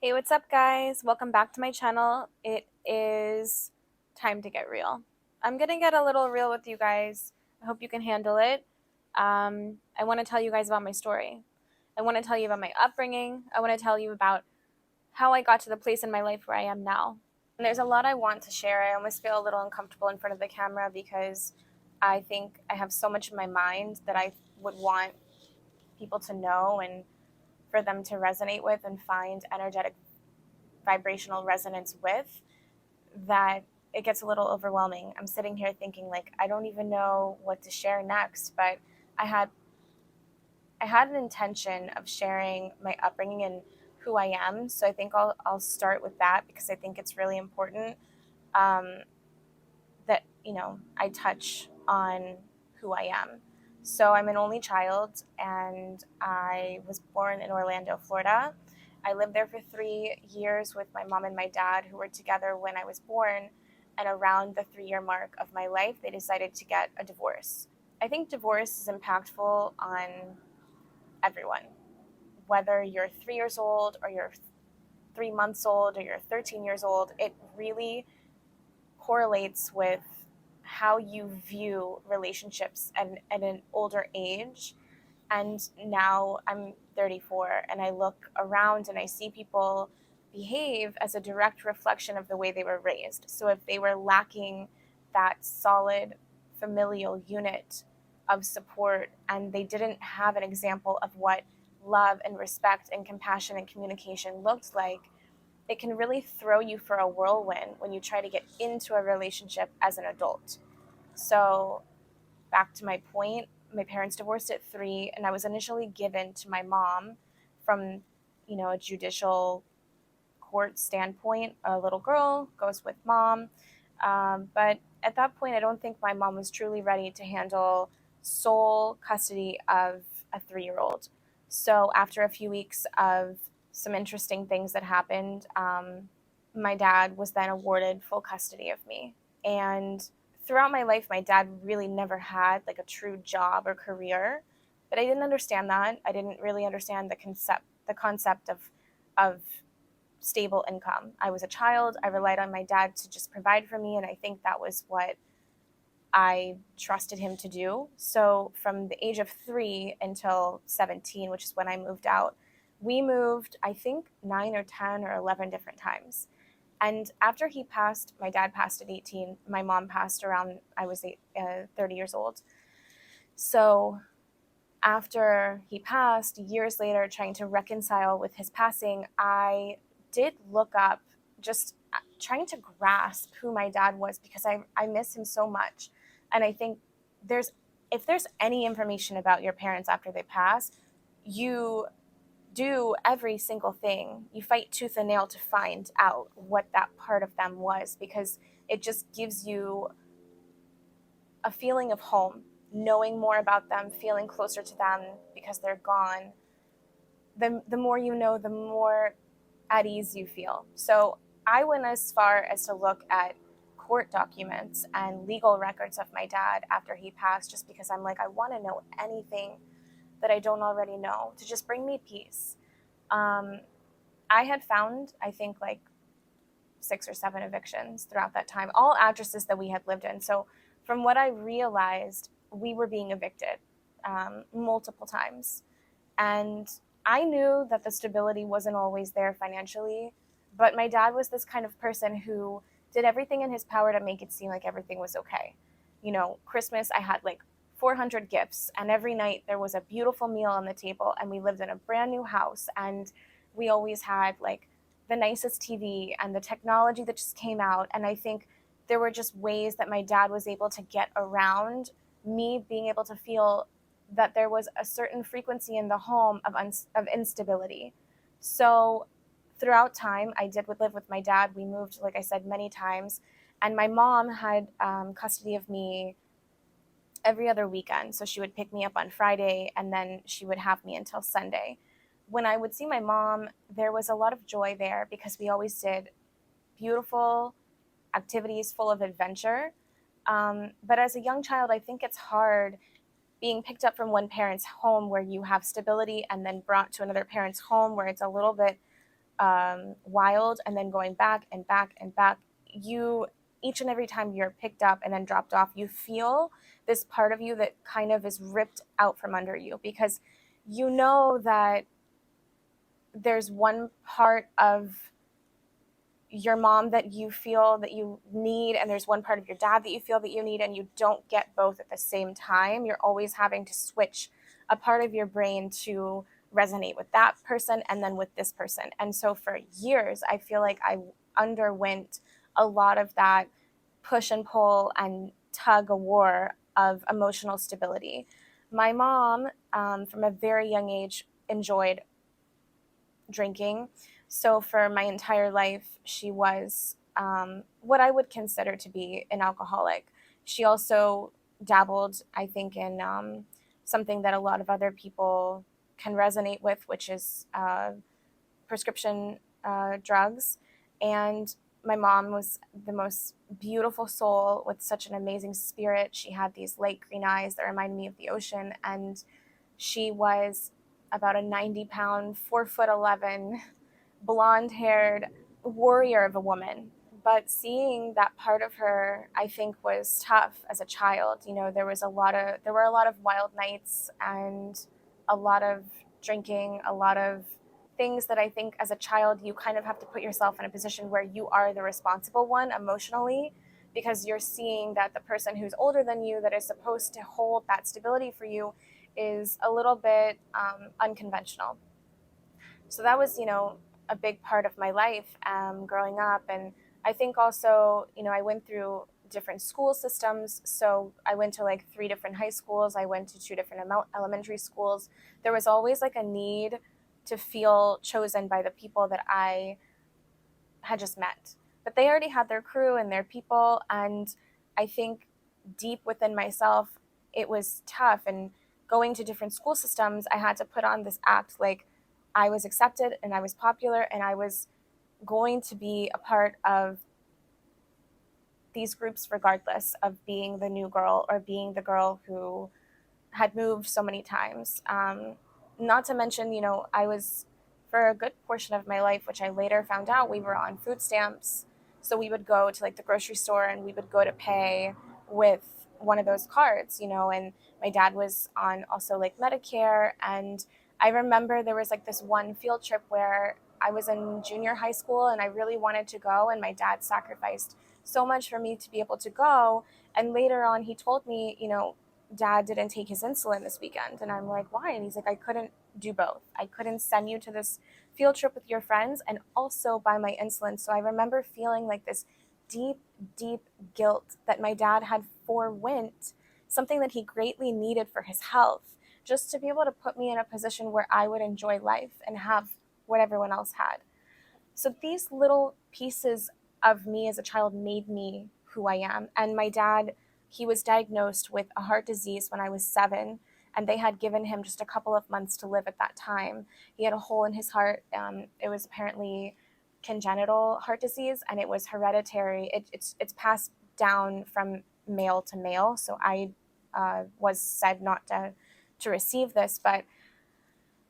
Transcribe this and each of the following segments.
Hey, what's up, guys? Welcome back to my channel. It is time to get real. I'm gonna get a little real with you guys. I hope you can handle it. I want to tell you guys about my story. I want to tell you about my upbringing. I want to tell you about how I got to the place in my life where I am now. And there's a lot I want to share. I almost feel a little uncomfortable in front of the camera because I think I have so much in my mind that I would want people to know and for them to resonate with and find energetic vibrational resonance with, that it gets a little overwhelming. I'm sitting here thinking like I don't even know what to share next, but I had I had an intention of sharing my upbringing and who I am. So I think I'll start with that because I think it's really important, um, that I touch on who I am. So I'm an only child, and I was born in Orlando, Florida. I lived there for 3 years with my mom and my dad, who were together when I was born. And around the 3 year mark of my life, they decided to get a divorce. I think divorce is impactful on everyone, whether you're 3 years old or you're 3 months old or you're 13 years old. It really correlates with how you view relationships at an older age. And now I'm 34 and I look around and I see people behave as a direct reflection of the way they were raised. So if they were lacking that solid familial unit of support and they didn't have an example of what love and respect and compassion and communication looked like, it can really throw you for a whirlwind when you try to get into a relationship as an adult. So, back to my point, my parents divorced at 3, and I was initially given to my mom from, a judicial court standpoint. A little girl goes with mom. But at that point, I don't think my mom was truly ready to handle sole custody of a 3 year old. So, after a few weeks of some interesting things that happened, my dad was then awarded full custody of me. And throughout my life, my dad really never had like a true job or career, but I didn't understand that. I didn't really understand the concept of stable income. I was a child. I relied on my dad to just provide for me, and I think that was what I trusted him to do. So from the age of 3 until 17, which is when I moved out, we moved, I think, 9 or 10 or 11 different times. And after he passed, my dad passed at 18. My mom passed around I was 30 years old. So after he passed, years later, trying to reconcile with his passing, I did look up, just trying to grasp who my dad was because I miss him so much. And I think there's if there's any information about your parents after they pass, you do every single thing. You fight tooth and nail to find out what that part of them was because it just gives you a feeling of home, knowing more about them, feeling closer to them because they're gone. The more you know, the more at ease you feel. So I went as far as to look at court documents and legal records of my dad after he passed, just because I'm like, I want to know anything that I don't already know to just bring me peace. Um, I had found, I think, like 6 or 7 evictions throughout that time, all addresses that we had lived in. So, from what I realized, we were being evicted multiple times. And I knew that the stability wasn't always there financially, but my dad was this kind of person who did everything in his power to make it seem like everything was okay. Christmas, I had like 400 gifts, and every night there was a beautiful meal on the table, and we lived in a brand new house, and we always had like the nicest TV and the technology that just came out. And I think there were just ways that my dad was able to get around me being able to feel that there was a certain frequency in the home of instability. So throughout time, I did live with my dad. We moved, like I said, many times. And my mom had custody of me every other weekend. So she would pick me up on Friday and then she would have me until Sunday. When I would see my mom, there was a lot of joy there because we always did beautiful activities full of adventure. But as a young child, I think it's hard being picked up from one parent's home where you have stability and then brought to another parent's home where it's a little bit wild, and then going back and back and back. You, each and every time you're picked up and then dropped off, you feel this part of you that kind of is ripped out from under you, because you know that there's one part of your mom that you feel that you need, and there's one part of your dad that you feel that you need, and you don't get both at the same time. You're always having to switch a part of your brain to resonate with that person and then with this person. And so for years I feel like I underwent a lot of that push and pull and tug of war of emotional stability. My mom, from a very young age, enjoyed drinking. So for my entire life, she was what I would consider to be an alcoholic. She also dabbled, I think, in something that a lot of other people can resonate with, which is prescription drugs. And my mom was the most beautiful soul with such an amazing spirit. She had these light green eyes that reminded me of the ocean. And she was about a 90-pound, 4'11", blonde haired warrior of a woman. But seeing that part of her, I think, was tough as a child. You know, there were a lot of wild nights and a lot of drinking, a lot of things that I think as a child you kind of have to put yourself in a position where you are the responsible one emotionally, because you're seeing that the person who's older than you that is supposed to hold that stability for you is a little bit unconventional. So that was, a big part of my life growing up. And I think also, I went through different school systems. So I went to like 3 different high schools. I went to 2 different elementary schools. There was always like a need to feel chosen by the people that I had just met. But they already had their crew and their people. And I think deep within myself, it was tough. And going to different school systems, I had to put on this act like I was accepted and I was popular and I was going to be a part of these groups regardless of being the new girl or being the girl who had moved so many times. Not to mention, I was, for a good portion of my life, which I later found out, we were on food stamps. So we would go to like the grocery store and we would go to pay with one of those cards, and my dad was on also like Medicare. And I remember there was like this one field trip where I was in junior high school and I really wanted to go, and my dad sacrificed so much for me to be able to go. And later on, he told me, Dad didn't take his insulin this weekend. And I'm like, why? And he's like, I couldn't do both. I couldn't send you to this field trip with your friends and also buy my insulin. So I remember feeling like this deep, deep guilt that my dad had forwent something that he greatly needed for his health, just to be able to put me in a position where I would enjoy life and have what everyone else had. So these little pieces of me as a child made me who I am. And my dad, he was diagnosed with a heart disease when I was 7, and they had given him just a couple of months to live at that time. He had a hole in his heart. It was apparently congenital heart disease, and it was hereditary. It's passed down from male to male. So I was said not to receive this, but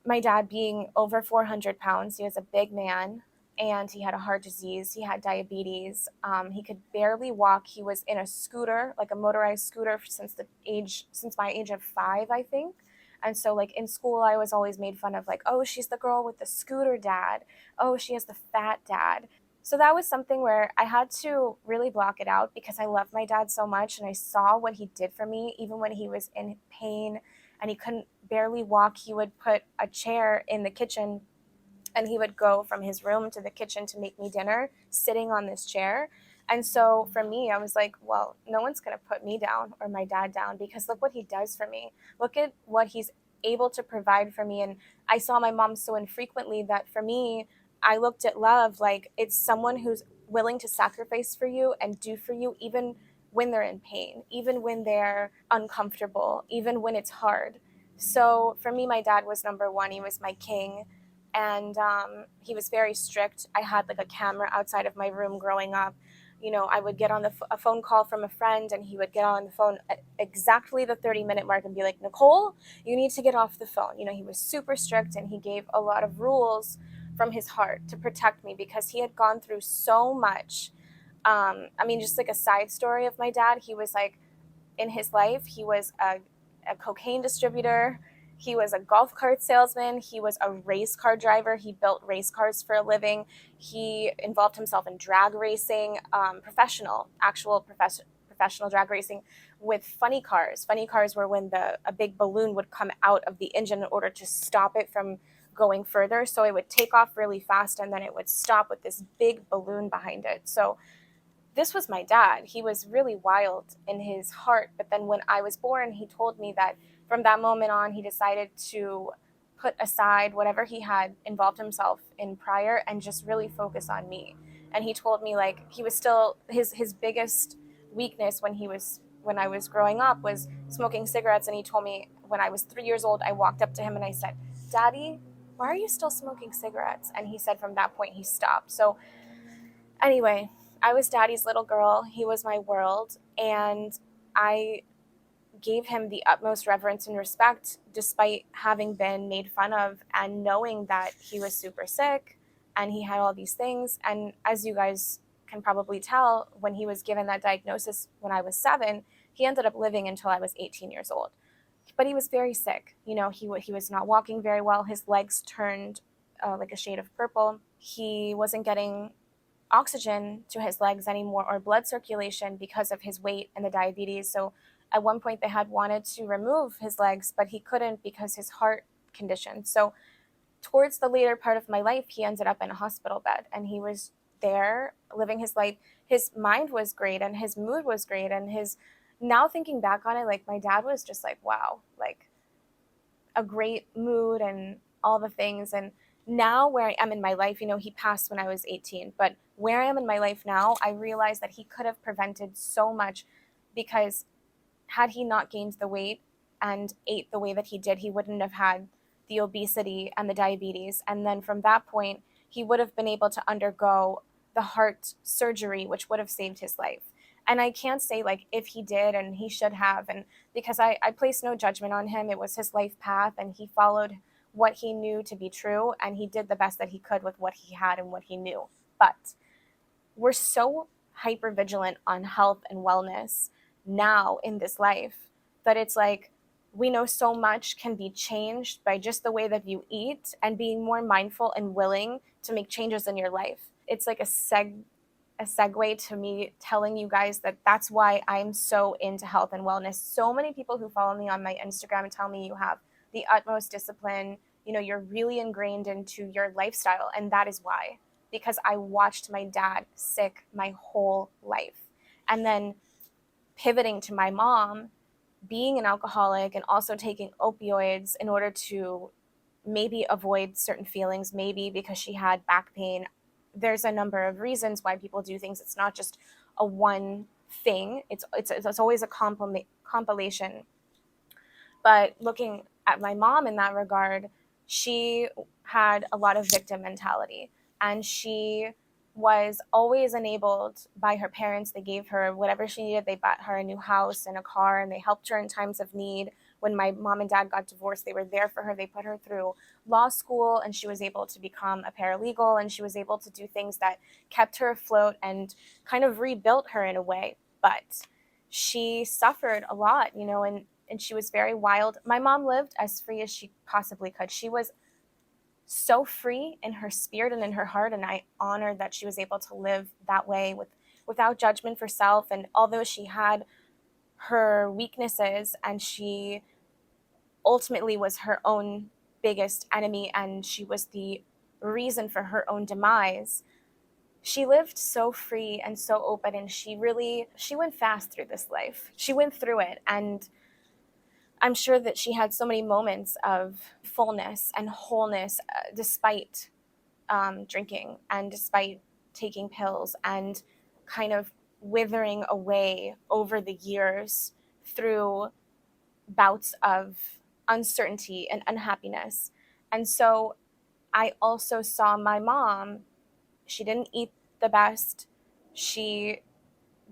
my dad being over 400 pounds, he was a big man, and he had a heart disease. He had diabetes. He could barely walk. He was in a scooter, like a motorized scooter, since my age of 5, I think. And so, like in school, I was always made fun of, like, oh, she's the girl with the scooter dad. Oh, she has the fat dad. So that was something where I had to really block it out, because I love my dad so much, and I saw what he did for me, even when he was in pain and he couldn't barely walk. He would put a chair in the kitchen and he would go from his room to the kitchen to make me dinner sitting on this chair. And so for me, I was like, well, no one's going to put me down or my dad down, because look what he does for me. Look at what he's able to provide for me. And I saw my mom so infrequently that for me, I looked at love like it's someone who's willing to sacrifice for you and do for you, even when they're in pain, even when they're uncomfortable, even when it's hard. So for me, my dad was number one. He was my king. And he was very strict. I had like a camera outside of my room growing up. I would get on a phone call from a friend, and he would get on the phone at exactly the 30-minute mark and be like, Nicole, you need to get off the phone. He was super strict, and he gave a lot of rules from his heart to protect me because he had gone through so much. I mean, just like a side story of my dad, he was like, in his life, he was a cocaine distributor. He was a golf cart salesman. He was a race car driver. He built race cars for a living. He involved himself in drag racing, professional drag racing with funny cars. Funny cars were when a big balloon would come out of the engine in order to stop it from going further. So it would take off really fast and then it would stop with this big balloon behind it. So this was my dad. He was really wild in his heart. But then when I was born, he told me that from that moment on, he decided to put aside whatever he had involved himself in prior and just really focus on me. And he told me like he was still his biggest weakness when I was growing up was smoking cigarettes. And he told me when I was 3 years old, I walked up to him and I said, "Daddy, why are you still smoking cigarettes?" And he said from that point he stopped. So anyway, I was daddy's little girl. He was my world. And I gave him the utmost reverence and respect despite having been made fun of and knowing that he was super sick and he had all these things. And as you guys can probably tell, when he was given that diagnosis when I was 7, he ended up living until I was 18 years old. But he was very sick. You know, he was not walking very well. His legs turned like a shade of purple. He wasn't getting oxygen to his legs anymore or blood circulation because of his weight and the diabetes. So at one point they had wanted to remove his legs, but he couldn't because his heart condition. So towards the later part of my life, he ended up in a hospital bed and he was there living his life. His mind was great and his mood was great. And now thinking back on it, like my dad was just like, wow, like a great mood and all the things. And now where I am in my life, you know, he passed when I was 18, but where I am in my life now, I realize that he could have prevented so much because had he not gained the weight and ate the way that he did, he wouldn't have had the obesity and the diabetes. And then from that point, he would have been able to undergo the heart surgery, which would have saved his life. And I can't say like if he did and he should have, and because I place no judgment on him. It was his life path and he followed what he knew to be true and he did the best that he could with what he had and what he knew. But we're so hyper vigilant on health and wellness now in this life that it's like we know so much can be changed by just the way that you eat and being more mindful and willing to make changes in your life. It's like a segue to me telling you guys that that's why I'm so into health and wellness. So many people who follow me on my Instagram tell me you have the utmost discipline, you know, you're really ingrained into your lifestyle. And that is why, because I watched my dad sick my whole life. And then pivoting to my mom being an alcoholic and also taking opioids in order to maybe avoid certain feelings, maybe because she had back pain. There's a number of reasons why people do things. It's not just a one thing. It's always a compilation. But looking at my mom in that regard, she had a lot of victim mentality and she was always enabled by her parents. They gave her whatever she needed. They bought her a new house and a car and they helped her in times of need. When my mom and dad got divorced, they were there for her. They put her through law school and she was able to become a paralegal and she was able to do things that kept her afloat and kind of rebuilt her in a way. But she suffered a lot, you know, and she was very wild. My mom lived as free as she possibly could. She was so free in her spirit and in her heart, and I honored that she was able to live that way without judgment for self. And although she had her weaknesses and she ultimately was her own biggest enemy and she was the reason for her own demise, she lived so free and so open, and she went fast through this life. She went through it, and I'm sure that she had so many moments of fullness and wholeness despite drinking and despite taking pills and kind of withering away over the years through bouts of uncertainty and unhappiness. And so I also saw my mom, she didn't eat the best. She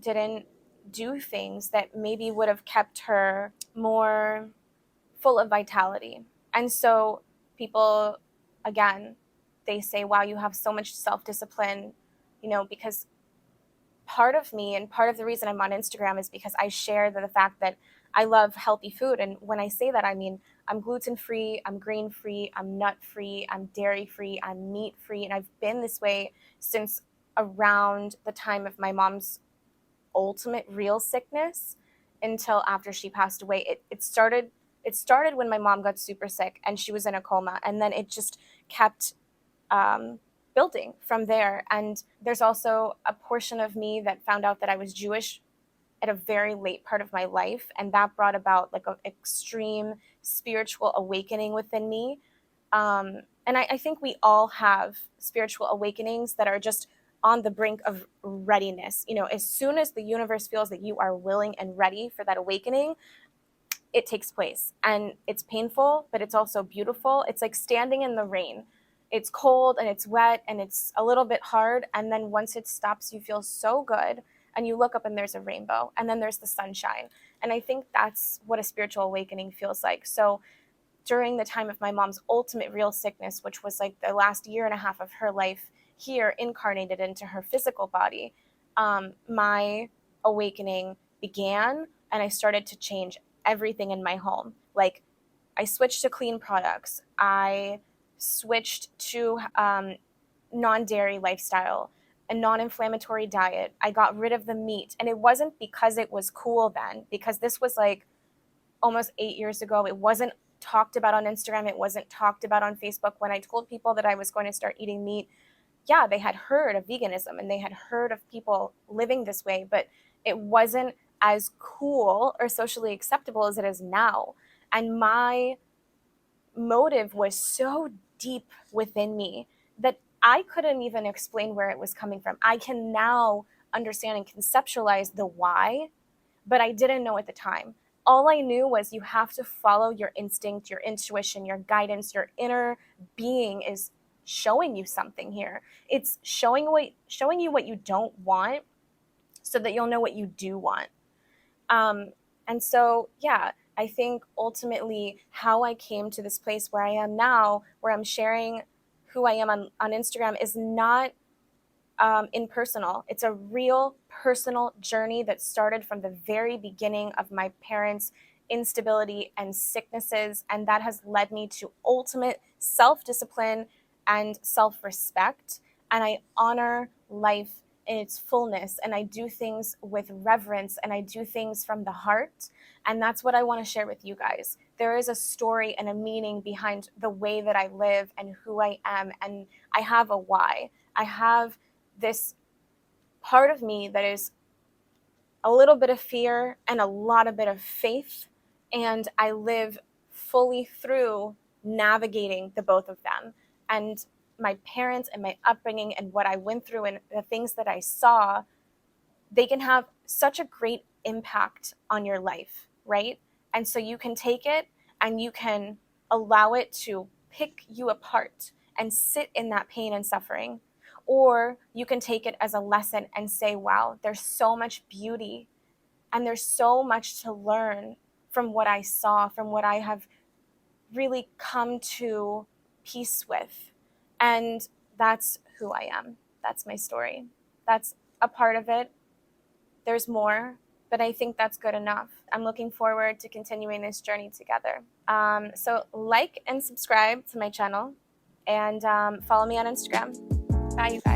didn't do things that maybe would have kept her more full of vitality. And so people, again, they say, wow, you have so much self-discipline, because part of me and part of the reason I'm on Instagram is because I share the fact that I love healthy food. And when I say that, I mean, I'm gluten free, I'm grain free, I'm nut free, I'm dairy free, I'm meat free. And I've been this way since around the time of my mom's ultimate real sickness until after she passed away. It started when my mom got super sick and she was in a coma. And then it just kept um, building from there. And there's also a portion of me that found out that I was Jewish at a very late part of my life, and that brought about like an extreme spiritual awakening within me. And I think we all have spiritual awakenings that are just on the brink of readiness. As soon as the universe feels that you are willing and ready for that awakening, it takes place, and it's painful, but it's also beautiful. It's like standing in the rain. It's cold and it's wet and it's a little bit hard, and then once it stops, you feel so good, and you look up and there's a rainbow, and then there's the sunshine. And I think that's what a spiritual awakening feels like. So during the time of my mom's ultimate real sickness, which was like the last year and a half of her life here incarnated into her physical body, my awakening began, and I started to change everything in my home. Like, I switched to clean products. I switched to non-dairy lifestyle, a non-inflammatory diet. I got rid of the meat. And it wasn't because it was cool then, because this was like almost 8 years ago. It wasn't talked about on Instagram. It wasn't talked about on Facebook. When I told people that I was going to start eating meat, yeah, they had heard of veganism and they had heard of people living this way, but it wasn't as cool or socially acceptable as it is now. And my motive was so deep within me that I couldn't even explain where it was coming from. I can now understand and conceptualize the why, but I didn't know at the time. All I knew was you have to follow your instinct, your intuition, your guidance, your inner being is showing you something here. It's showing you what you don't want so that you'll know what you do want. And so, yeah, I think ultimately how I came to this place where I am now, where I'm sharing who I am on Instagram, is not impersonal. It's a real personal journey that started from the very beginning of my parents' instability and sicknesses. And that has led me to ultimate self-discipline and self-respect. And I honor life in its fullness. And I do things with reverence and I do things from the heart. And that's what I want to share with you guys. There is a story and a meaning behind the way that I live and who I am. And I have a why. I have this part of me that is a little bit of fear and a lot of bit of faith, and I live fully through navigating the both of them. And my parents and my upbringing and what I went through and the things that I saw, they can have such a great impact on your life, right? And so you can take it and you can allow it to pick you apart and sit in that pain and suffering. Or you can take it as a lesson and say, wow, there's so much beauty and there's so much to learn from what I saw, from what I have really come to peace with. And that's who I am. That's my story. That's a part of it. There's more, but I think that's good enough. I'm looking forward to continuing this journey together. So like and subscribe to my channel, and follow me on Instagram. Bye, you guys.